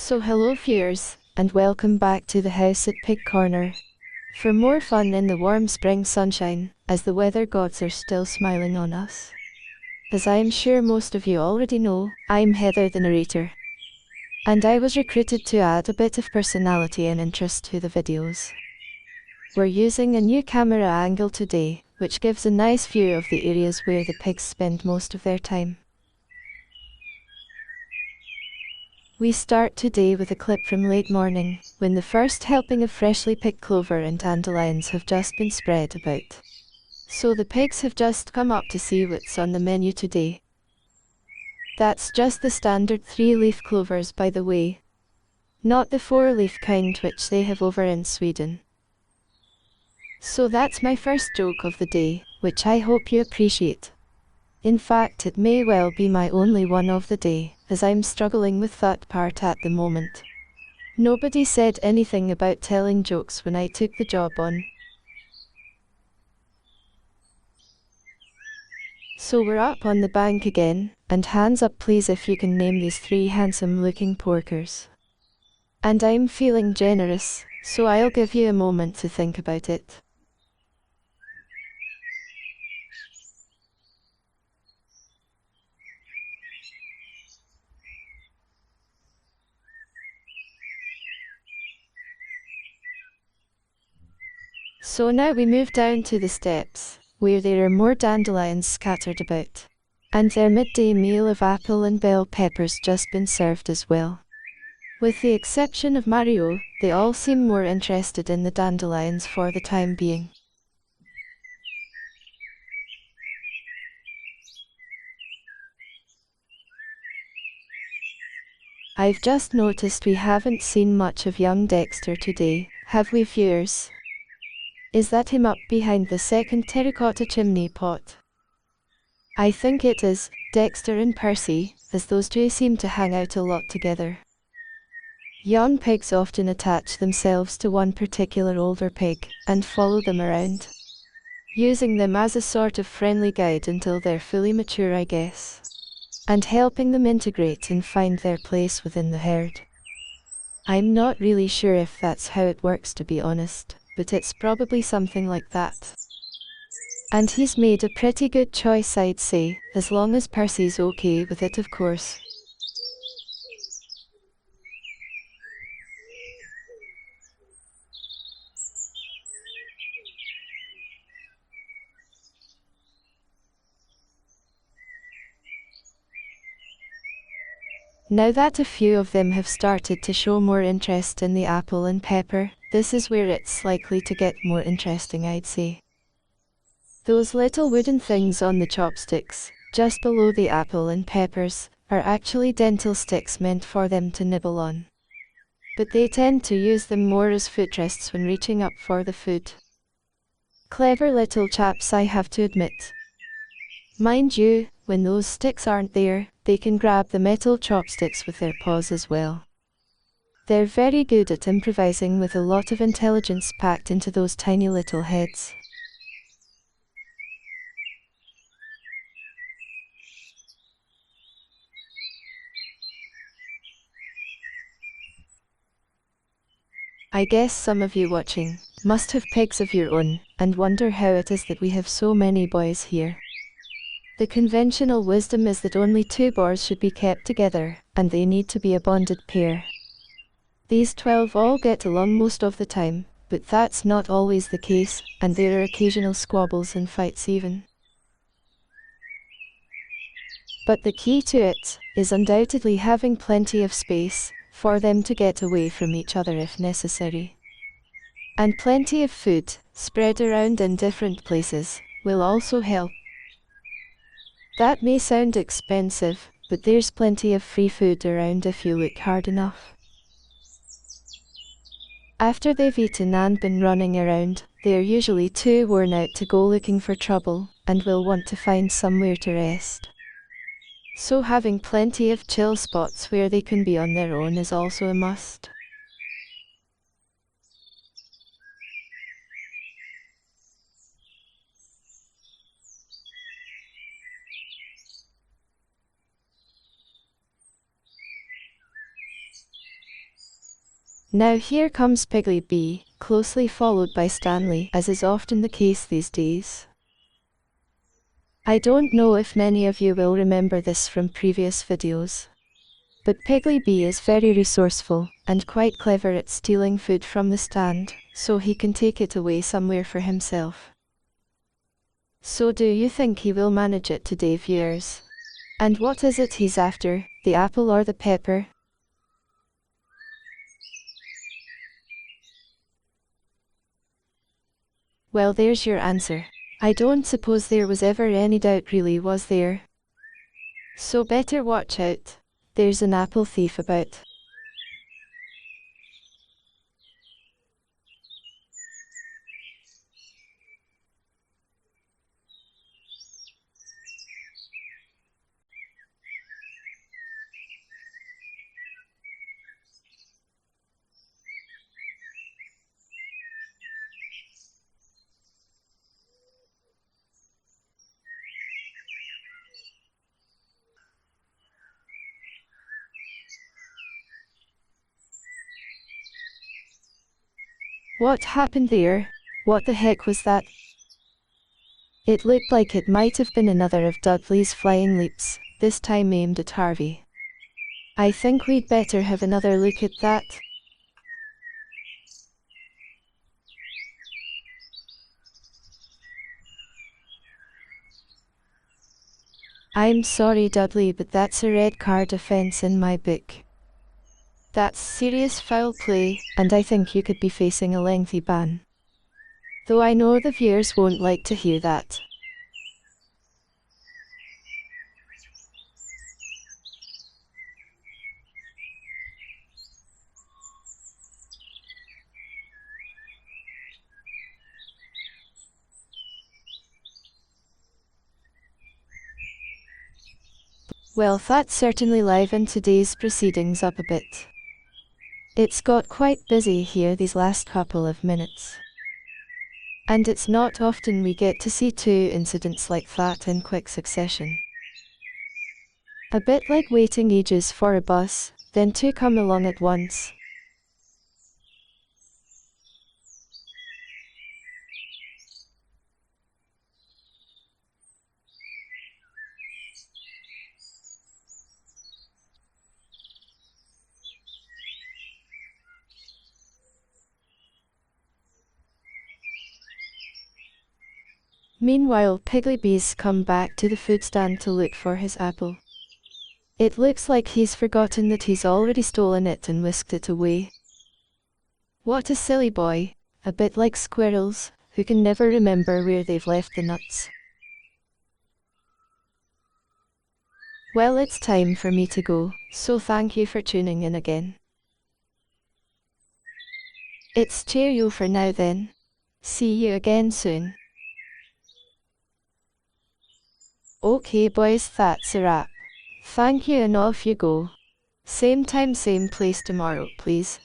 So hello viewers, and welcome back to the house at Pig Corner. For more fun in the warm spring sunshine, as the weather gods are still smiling on us. As I am sure most of you already know, I'm Heather the narrator. And I was recruited to add a bit of personality and interest to the videos. We're using a new camera angle today, which gives a nice view of the areas where the pigs spend most of their time. We start today with a clip from late morning, when the first helping of freshly picked clover and dandelions have just been spread about. So the pigs have just come up to see what's on the menu today. That's just the standard 3-leaf clovers, by the way. Not the 4-leaf kind which they have over in Sweden. So that's my first joke of the day, which I hope you appreciate. In fact, it may well be my only one of the day, as I'm struggling with that part at the moment. Nobody said anything about telling jokes when I took the job on. So we're up on the bank again, and hands up please if you can name these 3 handsome looking porkers. And I'm feeling generous, so I'll give you a moment to think about it. So now we move down to the steps, where there are more dandelions scattered about. And their midday meal of apple and bell peppers just been served as well. With the exception of Mario, they all seem more interested in the dandelions for the time being. I've just noticed we haven't seen much of young Dexter today, have we viewers? Is that him up behind the second terracotta chimney pot? I think it is, Dexter and Percy, as those two seem to hang out a lot together. Young pigs often attach themselves to one particular older pig, and follow them around. Using them as a sort of friendly guide until they're fully mature, I guess. And helping them integrate and find their place within the herd. I'm not really sure if that's how it works, to be honest, but it's probably something like that. And he's made a pretty good choice, I'd say, as long as Percy's okay with it, of course. Now that a few of them have started to show more interest in the apple and pepper, this is where it's likely to get more interesting, I'd say. Those little wooden things on the chopsticks, just below the apple and peppers, are actually dental sticks meant for them to nibble on. But they tend to use them more as footrests when reaching up for the food. Clever little chaps, I have to admit. Mind you, when those sticks aren't there, they can grab the metal chopsticks with their paws as well. They're very good at improvising with a lot of intelligence packed into those tiny little heads. I guess some of you watching must have pigs of your own, and wonder how it is that we have so many boys here. The conventional wisdom is that only 2 boars should be kept together, and they need to be a bonded pair. These 12 all get along most of the time, but that's not always the case, and there are occasional squabbles and fights even. But the key to it is undoubtedly having plenty of space for them to get away from each other if necessary. And plenty of food, spread around in different places, will also help. That may sound expensive, but there's plenty of free food around if you look hard enough. After they've eaten and been running around, they're usually too worn out to go looking for trouble, and will want to find somewhere to rest. So having plenty of chill spots where they can be on their own is also a must. Now here comes Piggly B, closely followed by Stanley, as is often the case these days. I don't know if many of you will remember this from previous videos, but Piggly B is very resourceful, and quite clever at stealing food from the stand, so he can take it away somewhere for himself. So do you think he will manage it today, viewers? And what is it he's after, the apple or the pepper? Well, there's your answer. I don't suppose there was ever any doubt, really, was there? So better watch out. There's an apple thief about. What happened there? What the heck was that? It looked like it might have been another of Dudley's flying leaps, this time aimed at Harvey. I think we'd better have another look at that. I'm sorry, Dudley, but that's a red card offence in my book. That's serious foul play, and I think you could be facing a lengthy ban. Though I know the viewers won't like to hear that. Well, that certainly livened today's proceedings up a bit. It's got quite busy here these last couple of minutes. And it's not often we get to see two incidents like that in quick succession. A bit like waiting ages for a bus, then two come along at once. Meanwhile, Piggly B's come back to the food stand to look for his apple. It looks like he's forgotten that he's already stolen it and whisked it away. What a silly boy, a bit like squirrels, who can never remember where they've left the nuts. Well, it's time for me to go, so thank you for tuning in again. It's cheerio for now then. See you again soon. Okay boys, that's a wrap. Thank you and off you go. Same time, same place tomorrow, please.